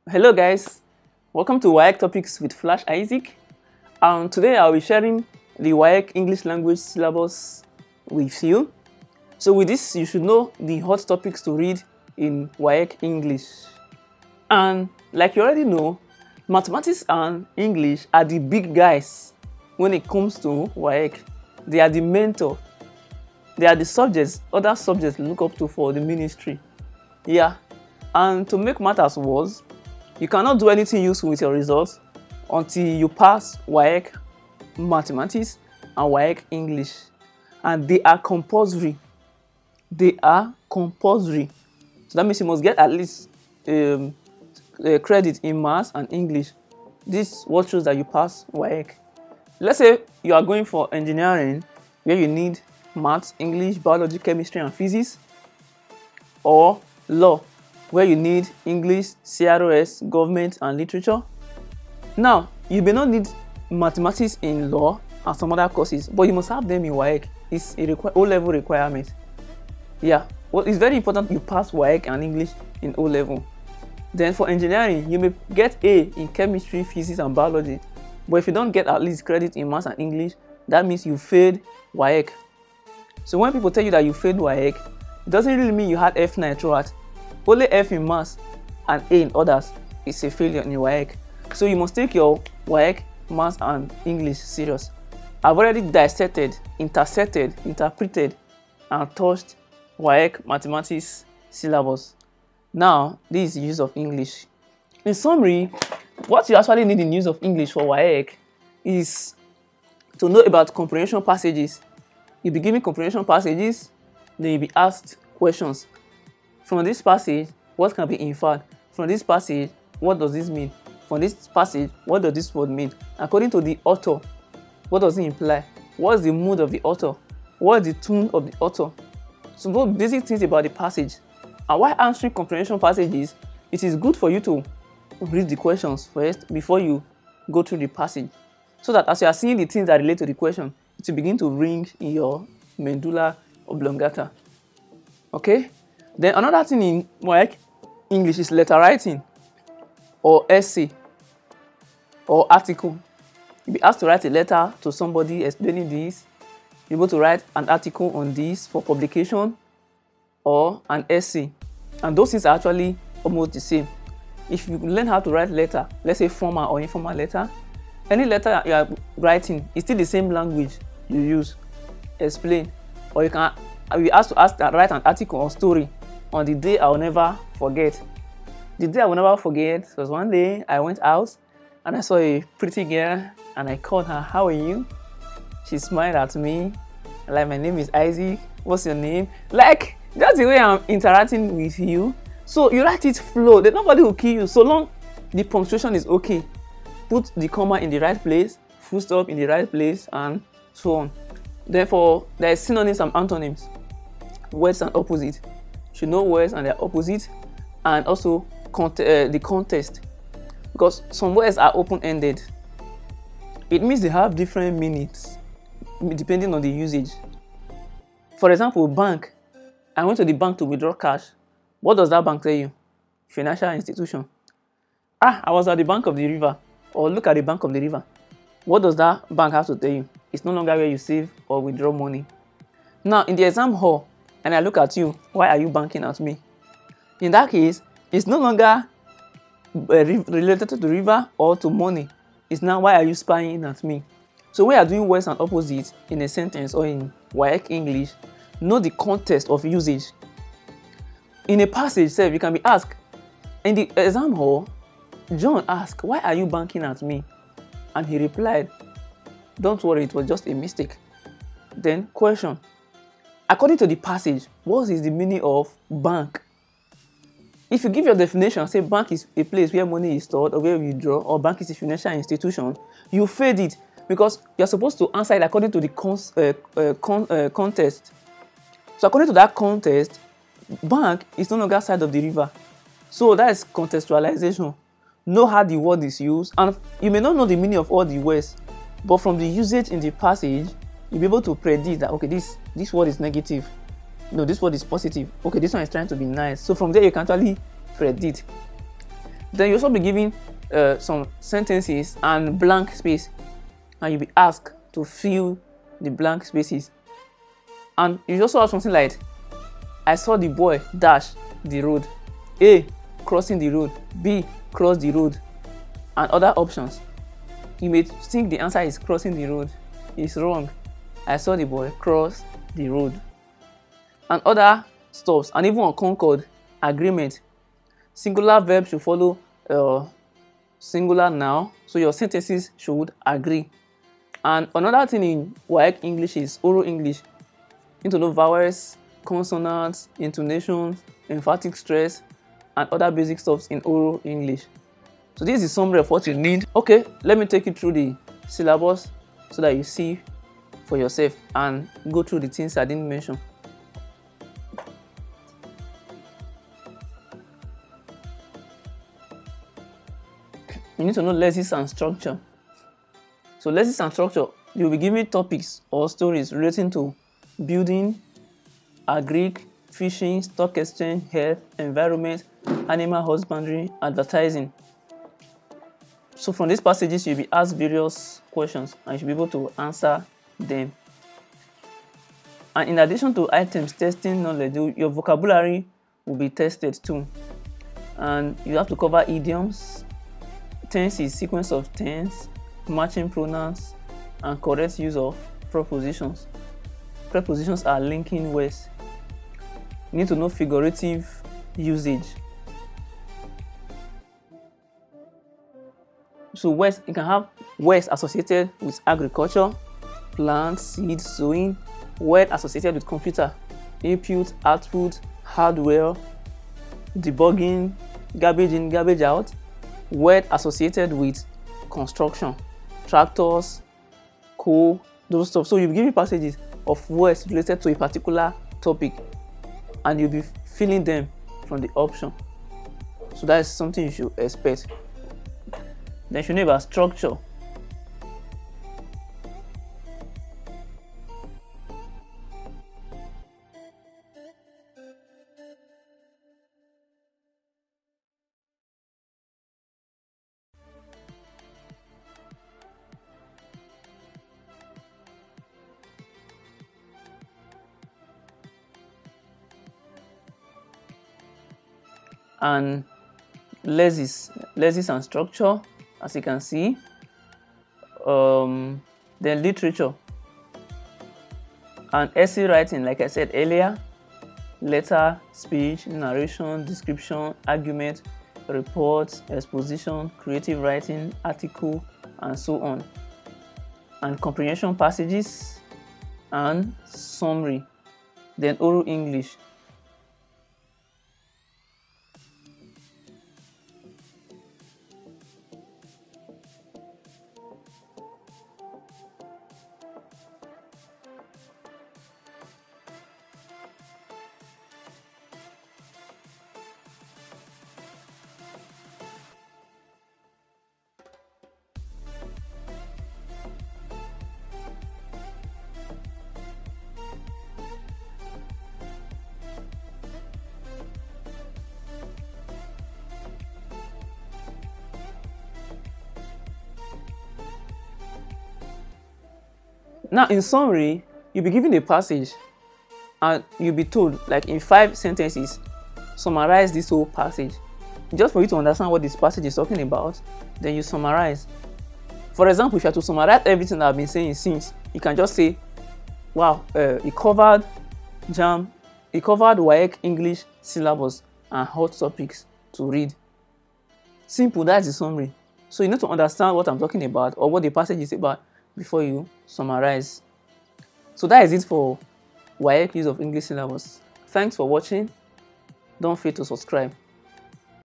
Hello guys, welcome to Waec Topics with Flash Isaac. Today I'll be sharing the Waec English language syllabus with you. So with this, you should know the hot topics to read in Waec English. And like you already know, mathematics and English are the big guys when it comes to Waec. They are the mentor. They are the subjects, other subjects look up to for the ministry. Yeah, and to make matters worse, you cannot do anything useful with your results until you pass Waec Mathematics and Waec English. And they are compulsory. They are compulsory. So that means you must get at least credit in Maths and English. This is what shows that you pass Waec. Let's say you are going for engineering, where you need Maths, English, Biology, Chemistry, and Physics, or law, where you need English, CROS, government, and literature. Now, you may not need mathematics in law and some other courses, but you must have them in Waec. It's a O-level requirement. Yeah, well, it's very important you pass Waec and English in O-level. Then for engineering, you may get A in chemistry, physics, and biology. But if you don't get at least credit in Maths and English, that means you failed Waec. So when people tell you that you failed Waec, it doesn't really mean you had F9 throughout. Only F in Maths and A in others is a failure in your Waec. So you must take your Waec, Maths and English serious. I've already dissected, intersected, interpreted, and touched Waec Mathematics syllabus. Now, this is the use of English. In summary, what you actually need in use of English for Waec is to know about comprehension passages. You'll be given comprehension passages, then you'll be asked questions. From this passage, what can be inferred? From this passage, what does this mean? From this passage, what does this word mean? According to the author, what does it imply? What's the mood of the author? What's the tune of the author? So those basic things about the passage. And while answering comprehension passages, it is good for you to read the questions first before you go through the passage, so that as you are seeing the things that relate to the question, it will begin to ring in your medulla oblongata. Okay? Then another thing in Waec English is letter writing, or essay, or article. You'll be asked to write a letter to somebody explaining this. You're able to write an article on this for publication, or an essay. And those things are actually almost the same. If you learn how to write letter, let's say formal or informal letter, any letter you are writing is still the same language you use. Explain. Or you can be asked to write an article or story on the day I will never forget. The day I will never forget was one day I went out and I saw a pretty girl and I called her, "How are you?" She smiled at me, like, "My name is Isaac. What's your name?" Like, that's the way I'm interacting with you. So you write it flow. Then nobody will kill you so long the punctuation is okay. Put the comma in the right place, full stop in the right place, and so on. Therefore, there is synonyms and antonyms, words and opposite. You should know words and their opposite, and also the context, because some words are open-ended. It means they have different meanings depending on the usage. For example, bank. I went to the bank to withdraw cash. What does that bank tell you? Financial institution. I was at the bank of the river. Or look at the bank of the river. What does that bank have to tell you? It's no longer where you save or withdraw money. Now, in the exam hall, and I look at you, why are you banking at me? In that case, it's no longer related to the river or to money. It's now, why are you spying at me? So when you are doing words and opposites in a sentence or in Waec English, know the context of usage. In a passage, you can be asked, in the exam hall, John asked, "Why are you banking at me?" And he replied, "Don't worry, it was just a mistake." Then question. According to the passage, what is the meaning of bank? If you give your definition, say bank is a place where money is stored or where you withdraw, or bank is a financial institution, you failed it because you're supposed to answer it according to the context. So according to that context, bank is no longer side of the river. So that is contextualization. Know how the word is used, and you may not know the meaning of all the words, but from the usage in the passage, you'll be able to predict that, okay, this word is negative. No, this word is positive. Okay, this one is trying to be nice. So from there, you can actually predict. Then you also be given some sentences and blank space, and you'll be asked to fill the blank spaces. And you also have something like, I saw the boy dash the road. A, crossing the road. B, cross the road. And other options. You may think the answer is crossing the road. It's wrong. I saw the boy cross the road. And other stops, and even on Concord, agreement. Singular verb should follow singular noun, so your sentences should agree. And another thing in Waec English is oral English. You need to know vowels, consonants, intonations, emphatic stress, and other basic stuffs in oral English. So this is the summary of what you need. Okay, let me take you through the syllabus so that you see for yourself and go through the things I didn't mention. You need to know lexis and structure. So lexis and structure, you'll be given topics or stories relating to building, agric, fishing, stock exchange, health, environment, animal husbandry, advertising. So from these passages, you'll be asked various questions and you should be able to answer them. And in addition to items testing knowledge, your vocabulary will be tested too. And you have to cover idioms, tenses, sequence of tense, matching pronouns, and correct use of prepositions. Prepositions are linking words. You need to know figurative usage. So words, you can have words associated with agriculture, plants, seeds, sowing, word associated with computer, input, output, hardware, debugging, garbage in, garbage out, word associated with construction, tractors, coal, those stuff. So you'll be given passages of words related to a particular topic and you'll be filling them from the option. So that is something you should expect. Then you should know about structure. And lexis and structure, as you can see. Then literature and essay writing, like I said earlier, letter, speech, narration, description, argument, report, exposition, creative writing, article, and so on. And comprehension passages and summary. Then oral English. Now, in summary, you'll be given a passage and you'll be told, like in 5 sentences, summarize this whole passage. Just for you to understand what this passage is talking about, then you summarize. For example, if you have to summarize everything that I've been saying since, you can just say, wow, it covered Waec English syllabus and hot topics to read. Simple, that's the summary. So you need to understand what I'm talking about or what the passage is about before you summarize. So that is it for Waec use of English syllabus. Thanks for watching. Don't forget to subscribe.